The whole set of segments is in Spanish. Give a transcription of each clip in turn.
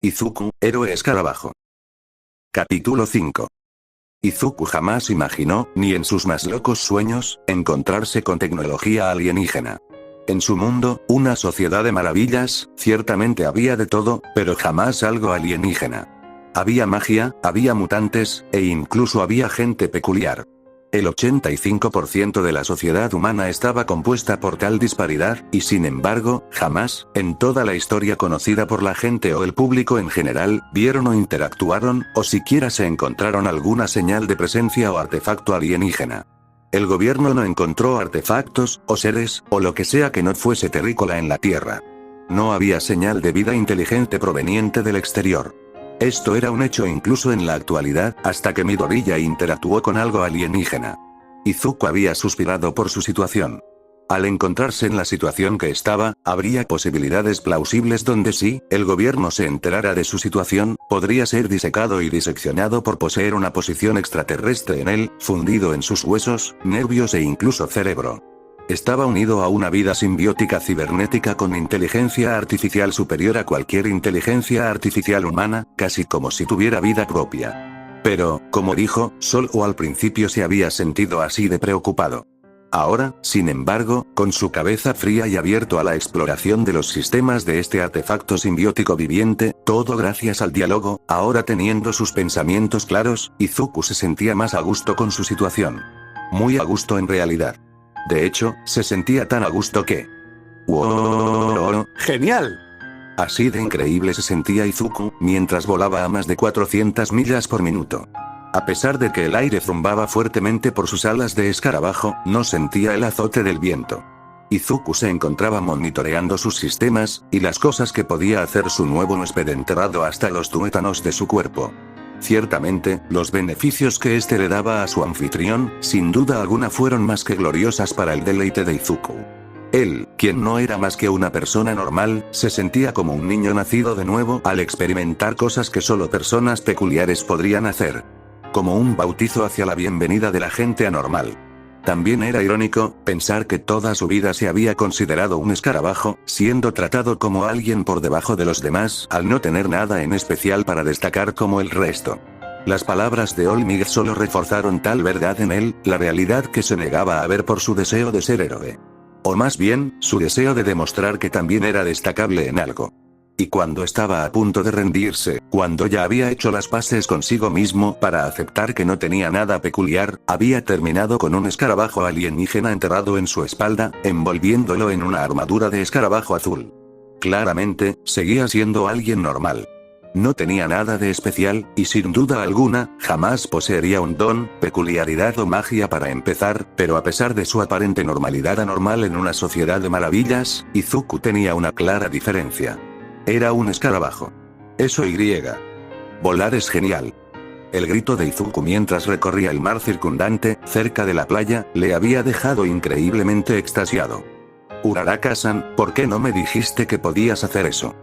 Izuku, héroe escarabajo. Capítulo 5. Izuku jamás imaginó, ni en sus más locos sueños, encontrarse con tecnología alienígena. En su mundo, una sociedad de maravillas, ciertamente había de todo, pero jamás algo alienígena. Había magia, había mutantes, e incluso había gente peculiar. El 85% de la sociedad humana estaba compuesta por tal disparidad, y sin embargo, jamás, en toda la historia conocida por la gente o el público en general, vieron o interactuaron, o siquiera se encontraron alguna señal de presencia o artefacto alienígena. El gobierno no encontró artefactos, o seres, o lo que sea que no fuese terrícola en la Tierra. No había señal de vida inteligente proveniente del exterior. Esto era un hecho incluso en la actualidad, hasta que Midoriya interactuó con algo alienígena. Izuku había suspirado por su situación. Al encontrarse en la situación que estaba, habría posibilidades plausibles donde si el gobierno se enterara de su situación, podría ser disecado y diseccionado por poseer una posición extraterrestre en él, fundido en sus huesos, nervios e incluso cerebro. Estaba unido a una vida simbiótica cibernética con inteligencia artificial superior a cualquier inteligencia artificial humana, casi como si tuviera vida propia. Pero, como dijo, solo al principio se había sentido así de preocupado. Ahora, sin embargo, con su cabeza fría y abierto a la exploración de los sistemas de este artefacto simbiótico viviente, todo gracias al diálogo, ahora teniendo sus pensamientos claros, Izuku se sentía más a gusto con su situación. Muy a gusto en realidad. De hecho, se sentía tan a gusto que... ¡Wow! ¡Genial! Así de increíble se sentía Izuku, mientras volaba a más de 400 millas por minuto. A pesar de que el aire zumbaba fuertemente por sus alas de escarabajo, no sentía el azote del viento. Izuku se encontraba monitoreando sus sistemas, y las cosas que podía hacer su nuevo huésped enterrado hasta los tuétanos de su cuerpo. Ciertamente, los beneficios que éste le daba a su anfitrión, sin duda alguna fueron más que gloriosas para el deleite de Izuku. Él, quien no era más que una persona normal, se sentía como un niño nacido de nuevo al experimentar cosas que solo personas peculiares podrían hacer. Como un bautizo hacia la bienvenida de la gente anormal. También era irónico, pensar que toda su vida se había considerado un escarabajo, siendo tratado como alguien por debajo de los demás, al no tener nada en especial para destacar como el resto. Las palabras de Olmig solo reforzaron tal verdad en él, la realidad que se negaba a ver por su deseo de ser héroe. O más bien, su deseo de demostrar que también era destacable en algo. Y cuando estaba a punto de rendirse, cuando ya había hecho las paces consigo mismo para aceptar que no tenía nada peculiar, había terminado con un escarabajo alienígena enterrado en su espalda, envolviéndolo en una armadura de escarabajo azul. Claramente, seguía siendo alguien normal. No tenía nada de especial, y sin duda alguna, jamás poseería un don, peculiaridad o magia para empezar, pero a pesar de su aparente normalidad anormal en una sociedad de maravillas, Izuku tenía una clara diferencia. Era un escarabajo. Eso y. Volar es genial. El grito de Izuku mientras recorría el mar circundante, cerca de la playa, le había dejado increíblemente extasiado. Uraraka-san, ¿por qué no me dijiste que podías hacer eso?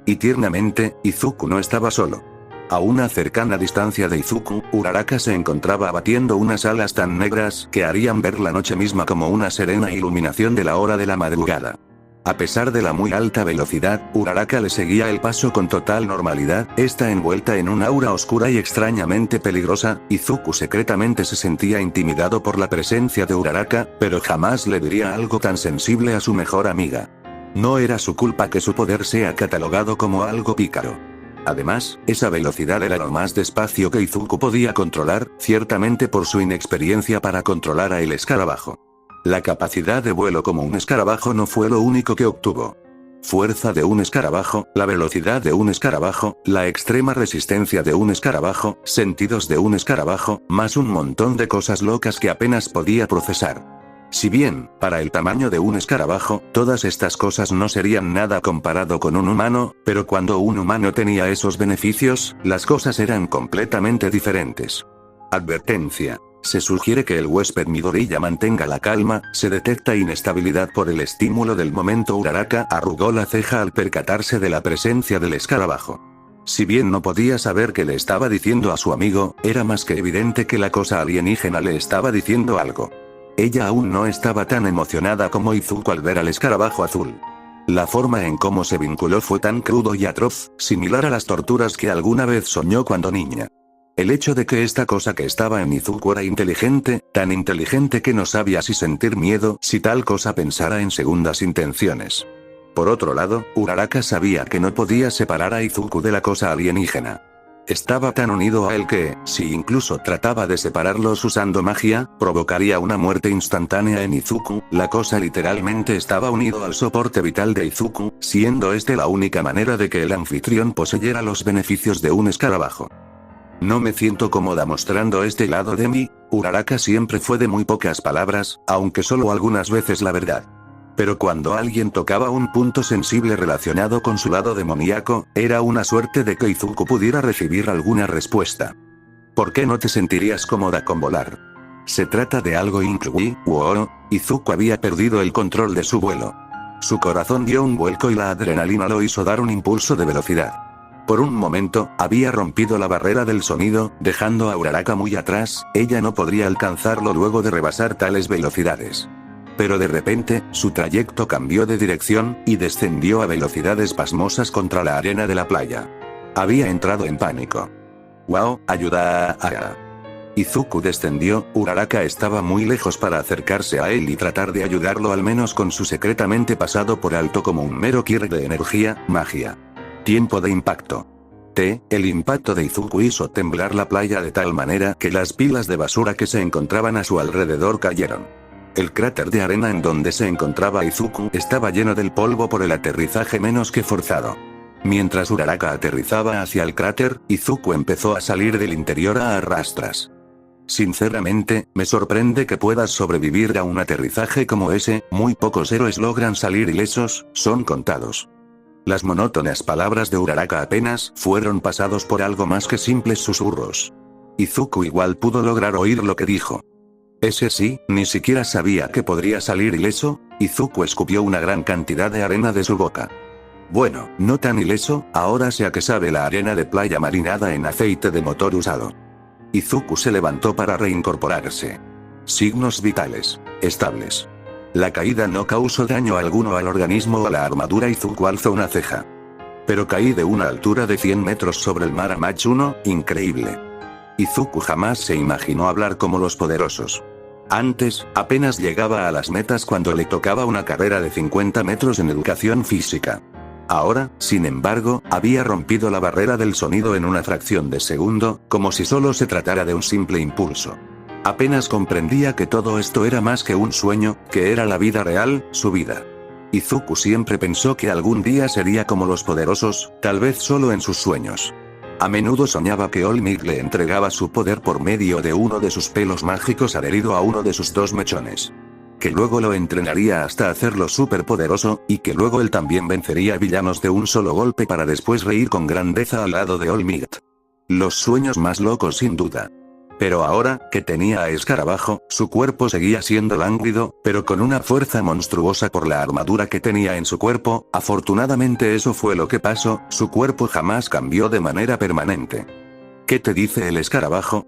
Y tiernamente, Izuku no estaba solo. A una cercana distancia de Izuku, Uraraka se encontraba abatiendo unas alas tan negras que harían ver la noche misma como una serena iluminación de la hora de la madrugada. A pesar de la muy alta velocidad, Uraraka le seguía el paso con total normalidad, esta envuelta en un aura oscura y extrañamente peligrosa. Izuku secretamente se sentía intimidado por la presencia de Uraraka, pero jamás le diría algo tan sensible a su mejor amiga. No era su culpa que su poder sea catalogado como algo pícaro. Además, esa velocidad era lo más despacio que Izuku podía controlar, ciertamente por su inexperiencia para controlar a el escarabajo. La capacidad de vuelo como un escarabajo no fue lo único que obtuvo. Fuerza de un escarabajo, la velocidad de un escarabajo, la extrema resistencia de un escarabajo, sentidos de un escarabajo, más un montón de cosas locas que apenas podía procesar. Si bien, para el tamaño de un escarabajo, todas estas cosas no serían nada comparado con un humano, pero cuando un humano tenía esos beneficios, las cosas eran completamente diferentes. Advertencia. Se sugiere que el huésped Midoriya mantenga la calma, se detecta inestabilidad por el estímulo del momento. Uraraka arrugó la ceja al percatarse de la presencia del escarabajo. Si bien no podía saber qué le estaba diciendo a su amigo, era más que evidente que la cosa alienígena le estaba diciendo algo. Ella aún no estaba tan emocionada como Izuku al ver al escarabajo azul. La forma en cómo se vinculó fue tan crudo y atroz, similar a las torturas que alguna vez soñó cuando niña. El hecho de que esta cosa que estaba en Izuku era inteligente, tan inteligente que no sabía si sentir miedo si tal cosa pensara en segundas intenciones. Por otro lado, Uraraka sabía que no podía separar a Izuku de la cosa alienígena. Estaba tan unido a él que, si incluso trataba de separarlos usando magia, provocaría una muerte instantánea en Izuku. La cosa literalmente estaba unido al soporte vital de Izuku, siendo este la única manera de que el anfitrión poseyera los beneficios de un escarabajo. No me siento cómoda mostrando este lado de mí. Uraraka siempre fue de muy pocas palabras, aunque solo algunas veces la verdad. Pero cuando alguien tocaba un punto sensible relacionado con su lado demoníaco, era una suerte de que Izuku pudiera recibir alguna respuesta. ¿Por qué no te sentirías cómoda con volar? Se trata de algo increíble. Wow, Izuku había perdido el control de su vuelo. Su corazón dio un vuelco y la adrenalina lo hizo dar un impulso de velocidad. Por un momento, había rompido la barrera del sonido, dejando a Uraraka muy atrás. Ella no podría alcanzarlo luego de rebasar tales velocidades. Pero de repente, su trayecto cambió de dirección, y descendió a velocidades pasmosas contra la arena de la playa. Había entrado en pánico. ¡Wow! ¡Ayuda! Izuku descendió. Uraraka estaba muy lejos para acercarse a él y tratar de ayudarlo al menos con su secretamente pasado por alto como un mero kir de energía, magia. Tiempo de impacto. El impacto de Izuku hizo temblar la playa de tal manera que las pilas de basura que se encontraban a su alrededor cayeron. El cráter de arena en donde se encontraba Izuku estaba lleno del polvo por el aterrizaje menos que forzado. Mientras Uraraka aterrizaba hacia el cráter, Izuku empezó a salir del interior a arrastras. Sinceramente, me sorprende que puedas sobrevivir a un aterrizaje como ese. Muy pocos héroes logran salir ilesos, son contados. Las monótonas palabras de Uraraka apenas fueron pasados por algo más que simples susurros. Izuku igual pudo lograr oír lo que dijo. Ese sí, ni siquiera sabía que podría salir ileso. Izuku escupió una gran cantidad de arena de su boca. Bueno, no tan ileso, ahora sea que sabe la arena de playa marinada en aceite de motor usado. Izuku se levantó para reincorporarse. Signos vitales. Estables. La caída no causó daño alguno al organismo o a la armadura. Izuku alzó una ceja. Pero caí de una altura de 100 metros sobre el mar a Mach 1, increíble. Izuku jamás se imaginó hablar como los poderosos. Antes, apenas llegaba a las metas cuando le tocaba una carrera de 50 metros en educación física. Ahora, sin embargo, había rompido la barrera del sonido en una fracción de segundo, como si solo se tratara de un simple impulso. Apenas comprendía que todo esto era más que un sueño, que era la vida real, su vida. Izuku siempre pensó que algún día sería como los poderosos, tal vez solo en sus sueños. A menudo soñaba que All Might le entregaba su poder por medio de uno de sus pelos mágicos adherido a uno de sus dos mechones. Que luego lo entrenaría hasta hacerlo superpoderoso, y que luego él también vencería villanos de un solo golpe para después reír con grandeza al lado de All Might. Los sueños más locos sin duda. Pero ahora, que tenía a Escarabajo, su cuerpo seguía siendo lánguido, pero con una fuerza monstruosa por la armadura que tenía en su cuerpo. Afortunadamente eso fue lo que pasó, su cuerpo jamás cambió de manera permanente. ¿Qué te dice el Escarabajo?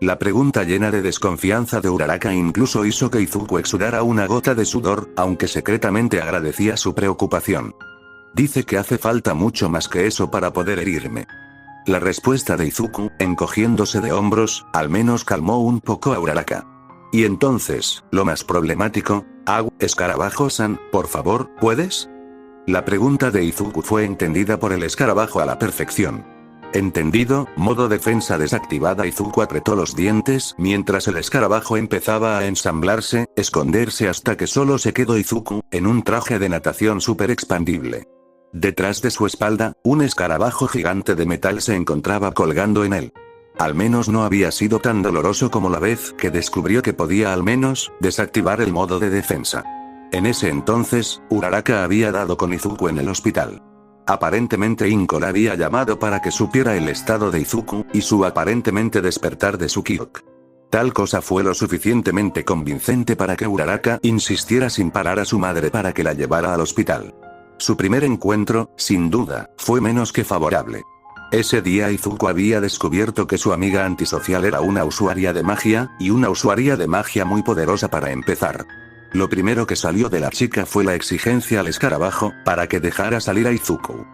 La pregunta llena de desconfianza de Uraraka incluso hizo que Izuku exudara una gota de sudor, aunque secretamente agradecía su preocupación. Dice que hace falta mucho más que eso para poder herirme. La respuesta de Izuku, encogiéndose de hombros, al menos calmó un poco a Uraraka. Y entonces, lo más problemático, Escarabajo-san, por favor, ¿puedes? La pregunta de Izuku fue entendida por el escarabajo a la perfección. Entendido, modo defensa desactivada. Izuku apretó los dientes mientras el escarabajo empezaba a ensamblarse, esconderse hasta que solo se quedó Izuku, en un traje de natación súper expandible. Detrás de su espalda, un escarabajo gigante de metal se encontraba colgando en él. Al menos no había sido tan doloroso como la vez que descubrió que podía al menos desactivar el modo de defensa. En ese entonces, Uraraka había dado con Izuku en el hospital. Aparentemente Inko la había llamado para que supiera el estado de Izuku, y su aparentemente despertar de su Kyuk. Tal cosa fue lo suficientemente convincente para que Uraraka insistiera sin parar a su madre para que la llevara al hospital. Su primer encuentro, sin duda, fue menos que favorable. Ese día Izuku había descubierto que su amiga antisocial era una usuaria de magia, y una usuaria de magia muy poderosa para empezar. Lo primero que salió de la chica fue la exigencia al escarabajo, para que dejara salir a Izuku.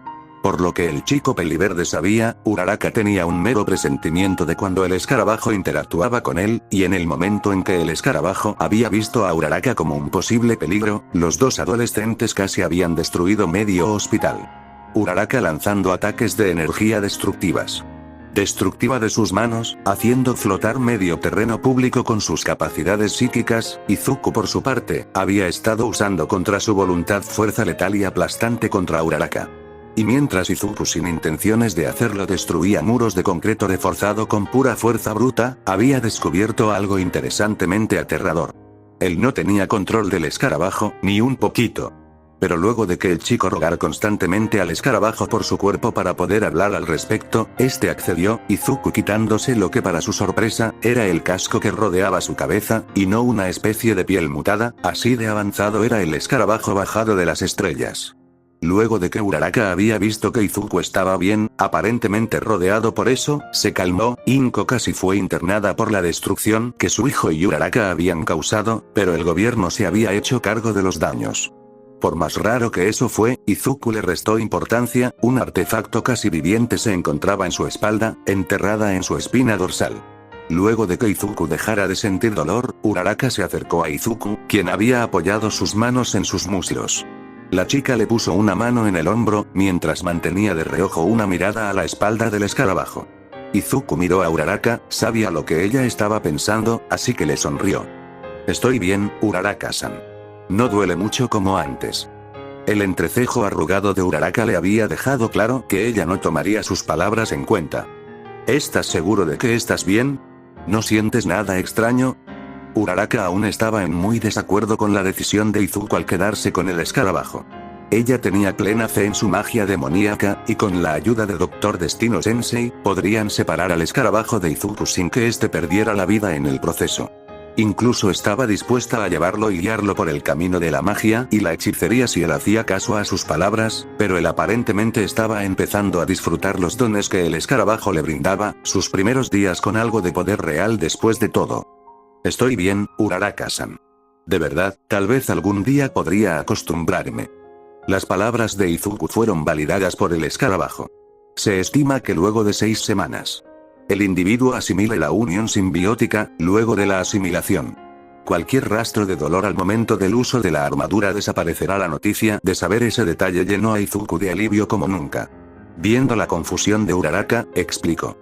Por lo que el chico peliverde sabía, Uraraka tenía un mero presentimiento de cuando el escarabajo interactuaba con él, y en el momento en que el escarabajo había visto a Uraraka como un posible peligro, los dos adolescentes casi habían destruido medio hospital. Uraraka lanzando ataques de energía destructiva de sus manos, haciendo flotar medio terreno público con sus capacidades psíquicas. Izuku por su parte, había estado usando contra su voluntad fuerza letal y aplastante contra Uraraka. Y mientras Izuku sin intenciones de hacerlo destruía muros de concreto reforzado con pura fuerza bruta, había descubierto algo interesantemente aterrador. Él no tenía control del escarabajo, ni un poquito. Pero luego de que el chico rogara constantemente al escarabajo por su cuerpo para poder hablar al respecto, este accedió, Izuku quitándose lo que para su sorpresa, era el casco que rodeaba su cabeza, y no una especie de piel mutada, así de avanzado era el escarabajo bajado de las estrellas. Luego de que Uraraka había visto que Izuku estaba bien, aparentemente rodeado por eso, se calmó. Inko casi fue internada por la destrucción que su hijo y Uraraka habían causado, pero el gobierno se había hecho cargo de los daños. Por más raro que eso fue, Izuku le restó importancia. Un artefacto casi viviente se encontraba en su espalda, enterrada en su espina dorsal. Luego de que Izuku dejara de sentir dolor, Uraraka se acercó a Izuku, quien había apoyado sus manos en sus muslos. La chica le puso una mano en el hombro, mientras mantenía de reojo una mirada a la espalda del escarabajo. Izuku miró a Uraraka, sabía lo que ella estaba pensando, así que le sonrió. «Estoy bien, Uraraka-san. No duele mucho como antes». El entrecejo arrugado de Uraraka le había dejado claro que ella no tomaría sus palabras en cuenta. «¿Estás seguro de que estás bien? ¿No sientes nada extraño?» Uraraka aún estaba en muy desacuerdo con la decisión de Izuku al quedarse con el escarabajo. Ella tenía plena fe en su magia demoníaca, y con la ayuda de Dr. Destino Sensei, podrían separar al escarabajo de Izuku sin que éste perdiera la vida en el proceso. Incluso estaba dispuesta a llevarlo y guiarlo por el camino de la magia y la hechicería si él hacía caso a sus palabras, pero él aparentemente estaba empezando a disfrutar los dones que el escarabajo le brindaba, sus primeros días con algo de poder real después de todo. «Estoy bien, Uraraka-san. De verdad, tal vez algún día podría acostumbrarme». Las palabras de Izuku fueron validadas por el escarabajo. Se estima que luego de 6 semanas, el individuo asimile la unión simbiótica. Luego de la asimilación, cualquier rastro de dolor al momento del uso de la armadura desaparecerá. La noticia de saber ese detalle llenó a Izuku de alivio como nunca. Viendo la confusión de Uraraka, explicó.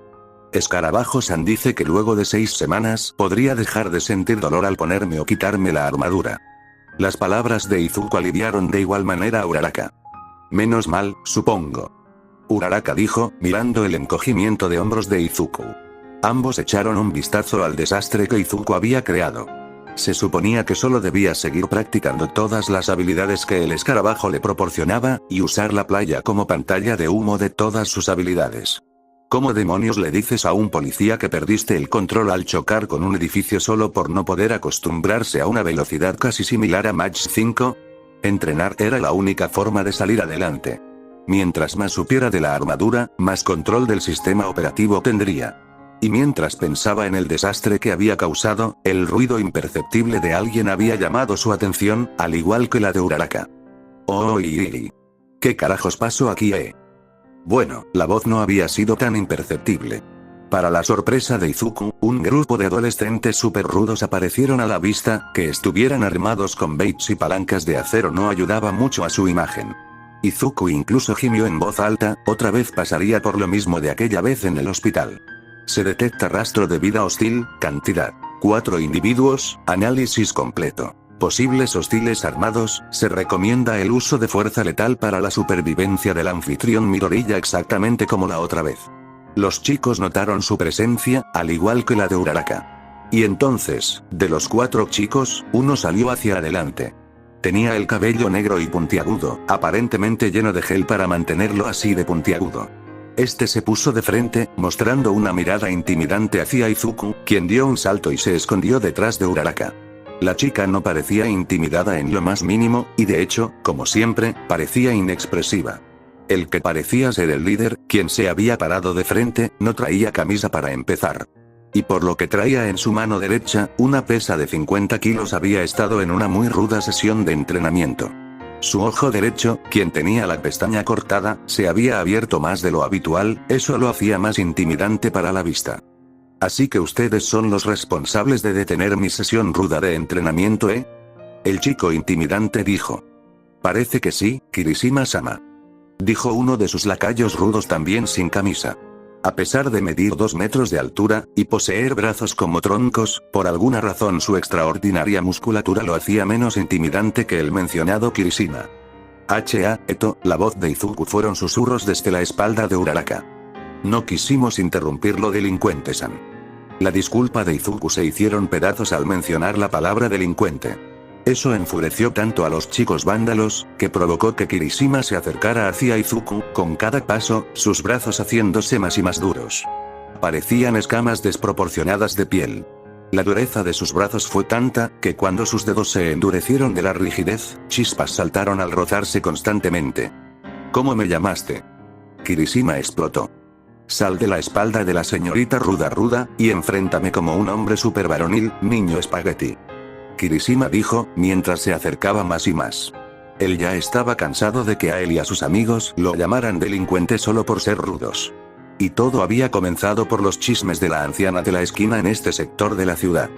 «Escarabajo-san dice que luego de 6 semanas podría dejar de sentir dolor al ponerme o quitarme la armadura». Las palabras de Izuku aliviaron de igual manera a Uraraka. «Menos mal, supongo», Uraraka dijo, mirando el encogimiento de hombros de Izuku. Ambos echaron un vistazo al desastre que Izuku había creado. Se suponía que solo debía seguir practicando todas las habilidades que el escarabajo le proporcionaba, y usar la playa como pantalla de humo de todas sus habilidades. ¿Cómo demonios le dices a un policía que perdiste el control al chocar con un edificio solo por no poder acostumbrarse a una velocidad casi similar a Mach 5? Entrenar era la única forma de salir adelante. Mientras más supiera de la armadura, más control del sistema operativo tendría. Y mientras pensaba en el desastre que había causado, el ruido imperceptible de alguien había llamado su atención, al igual que la de Uraraka. «Oh, ¿qué carajos pasó aquí, Bueno, la voz no había sido tan imperceptible. Para la sorpresa de Izuku, un grupo de adolescentes super rudos aparecieron a la vista. Que estuvieran armados con baits y palancas de acero no ayudaba mucho a su imagen. Izuku incluso gimió en voz alta. Otra vez pasaría por lo mismo de aquella vez en el hospital. Se detecta rastro de vida hostil, cantidad 4 individuos, análisis completo. Posibles hostiles armados. Se recomienda el uso de fuerza letal para la supervivencia del anfitrión Midoriya exactamente como la otra vez. Los chicos notaron su presencia, al igual que la de Uraraka. Y entonces, de los 4 chicos, uno salió hacia adelante. Tenía el cabello negro y puntiagudo, aparentemente lleno de gel para mantenerlo así de puntiagudo. Este se puso de frente, mostrando una mirada intimidante hacia Izuku, quien dio un salto y se escondió detrás de Uraraka. La chica no parecía intimidada en lo más mínimo, y de hecho, como siempre, parecía inexpresiva. El que parecía ser el líder, quien se había parado de frente, no traía camisa para empezar. Y por lo que traía en su mano derecha, una pesa de 50 kilos, había estado en una muy ruda sesión de entrenamiento. Su ojo derecho, quien tenía la pestaña cortada, se había abierto más de lo habitual, eso lo hacía más intimidante para la vista. Así que ustedes son los responsables de detener mi sesión ruda de entrenamiento, ¿eh? El chico intimidante dijo. Parece que sí, Kirishima-sama. Dijo uno de sus lacayos rudos también sin camisa. A pesar de medir 2 metros de altura, y poseer brazos como troncos, por alguna razón su extraordinaria musculatura lo hacía menos intimidante que el mencionado Kirishima. Eto, la voz de Izuku fueron susurros desde la espalda de Uraraka. No quisimos interrumpirlo, delincuente-san. La disculpa de Izuku se hicieron pedazos al mencionar la palabra delincuente. Eso enfureció tanto a los chicos vándalos, que provocó que Kirishima se acercara hacia Izuku, con cada paso, sus brazos haciéndose más y más duros. Parecían escamas desproporcionadas de piel. La dureza de sus brazos fue tanta, que cuando sus dedos se endurecieron de la rigidez, chispas saltaron al rozarse constantemente. ¿Cómo me llamaste? Kirishima explotó. Sal de la espalda de la señorita ruda, y enfréntame como un hombre supervaronil, niño espagueti. Kirishima dijo, mientras se acercaba más y más. Él ya estaba cansado de que a él y a sus amigos lo llamaran delincuente solo por ser rudos. Y todo había comenzado por los chismes de la anciana de la esquina en este sector de la ciudad.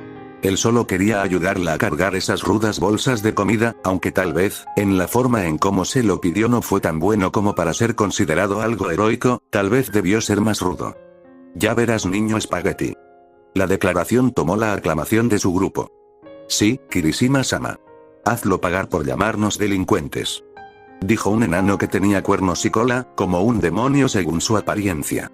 Él solo quería ayudarla a cargar esas rudas bolsas de comida, aunque tal vez, en la forma en cómo se lo pidió no fue tan bueno como para ser considerado algo heroico, tal vez debió ser más rudo. Ya verás, niño espagueti. La declaración tomó la aclamación de su grupo. Sí, Kirishima-sama. Hazlo pagar por llamarnos delincuentes. Dijo un enano que tenía cuernos y cola, como un demonio según su apariencia.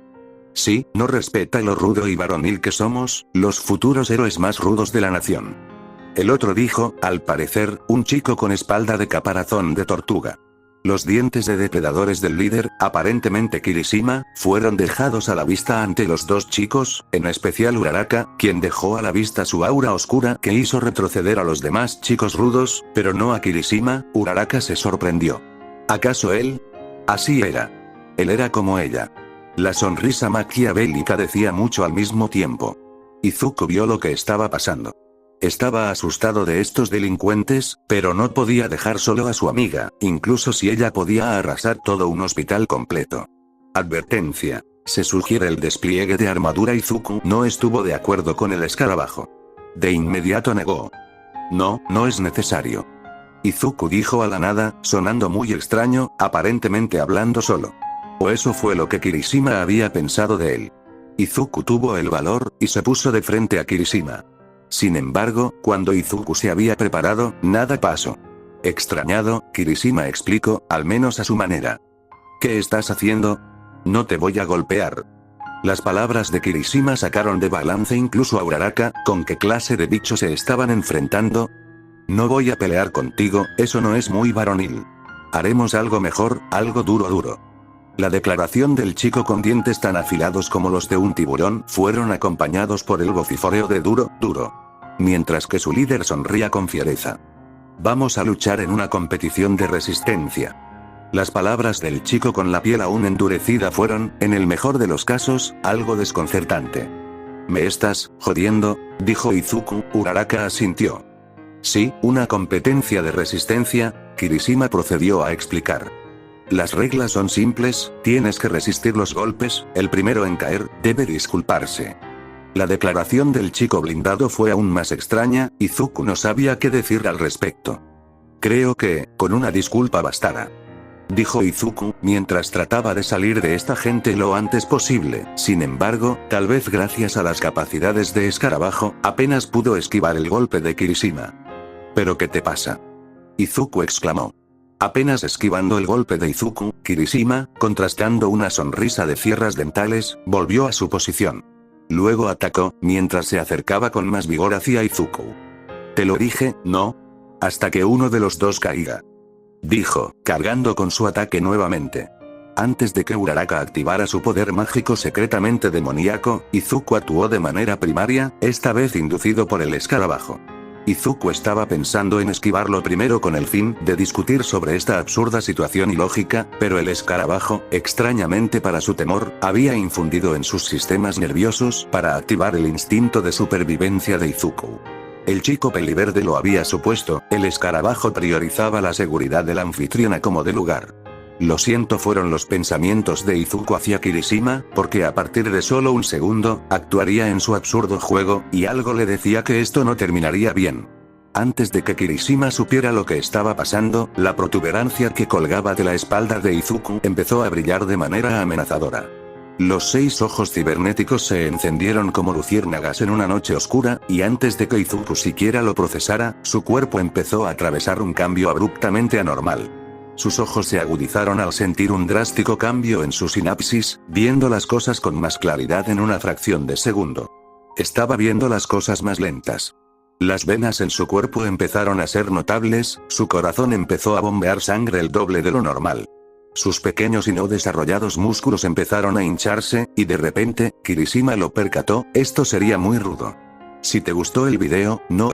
Sí, no respeta lo rudo y varonil que somos, los futuros héroes más rudos de la nación. El otro dijo, al parecer, un chico con espalda de caparazón de tortuga. Los dientes de depredadores del líder, aparentemente Kirishima, fueron dejados a la vista ante los dos chicos, en especial Uraraka, quien dejó a la vista su aura oscura que hizo retroceder a los demás chicos rudos, pero no a Kirishima. Uraraka se sorprendió. ¿Acaso él? Así era. Él era como ella. La sonrisa maquiavélica decía mucho al mismo tiempo. Izuku vio lo que estaba pasando. Estaba asustado de estos delincuentes, pero no podía dejar solo a su amiga, incluso si ella podía arrasar todo un hospital completo. Advertencia. Se sugiere el despliegue de armadura. Izuku no estuvo de acuerdo con el escarabajo. De inmediato negó. No, no es necesario. Izuku dijo a la nada, sonando muy extraño, aparentemente hablando solo. O eso fue lo que Kirishima había pensado de él. Izuku tuvo el valor, y se puso de frente a Kirishima. Sin embargo, cuando Izuku se había preparado, nada pasó. Extrañado, Kirishima explicó, al menos a su manera. ¿Qué estás haciendo? No te voy a golpear. Las palabras de Kirishima sacaron de balance incluso a Uraraka, ¿con qué clase de bicho se estaban enfrentando? No voy a pelear contigo, eso no es muy varonil. Haremos algo mejor, algo duro. La declaración del chico con dientes tan afilados como los de un tiburón fueron acompañados por el vociforeo de duro, mientras que su líder sonría con fiereza. Vamos a luchar en una competición de resistencia. Las palabras del chico con la piel aún endurecida fueron, en el mejor de los casos, algo desconcertante. ¿Me estás jodiendo?, dijo Izuku. Uraraka asintió. Sí, una competencia de resistencia, Kirishima procedió a explicar. Las reglas son simples, tienes que resistir los golpes, el primero en caer, debe disculparse. La declaración del chico blindado fue aún más extraña, Izuku no sabía qué decir al respecto. Creo que, con una disculpa bastará. Dijo Izuku, mientras trataba de salir de esta gente lo antes posible, sin embargo, tal vez gracias a las capacidades de escarabajo, apenas pudo esquivar el golpe de Kirishima. ¿Pero qué te pasa?, Izuku exclamó. Apenas esquivando el golpe de Izuku, Kirishima, contrastando una sonrisa de fierras dentales, volvió a su posición. Luego atacó, mientras se acercaba con más vigor hacia Izuku. Te lo dije, ¿no? Hasta que uno de los dos caiga. Dijo, cargando con su ataque nuevamente. Antes de que Uraraka activara su poder mágico secretamente demoníaco, Izuku actuó de manera primaria, esta vez inducido por el escarabajo. Izuku estaba pensando en esquivarlo primero con el fin de discutir sobre esta absurda situación ilógica, pero el escarabajo, extrañamente para su temor, había infundido en sus sistemas nerviosos para activar el instinto de supervivencia de Izuku. El chico peliverde lo había supuesto, el escarabajo priorizaba la seguridad de la anfitriona como de lugar. Lo siento, fueron los pensamientos de Izuku hacia Kirishima, porque a partir de solo un segundo, actuaría en su absurdo juego, y algo le decía que esto no terminaría bien. Antes de que Kirishima supiera lo que estaba pasando, la protuberancia que colgaba de la espalda de Izuku empezó a brillar de manera amenazadora. Los 6 ojos cibernéticos se encendieron como luciérnagas en una noche oscura, y antes de que Izuku siquiera lo procesara, su cuerpo empezó a atravesar un cambio abruptamente anormal. Sus ojos se agudizaron al sentir un drástico cambio en su sinapsis, viendo las cosas con más claridad en una fracción de segundo. Estaba viendo las cosas más lentas. Las venas en su cuerpo empezaron a ser notables, su corazón empezó a bombear sangre el doble de lo normal. Sus pequeños y no desarrollados músculos empezaron a hincharse, y de repente, Kirishima lo percató, esto sería muy rudo. Si te gustó el video, no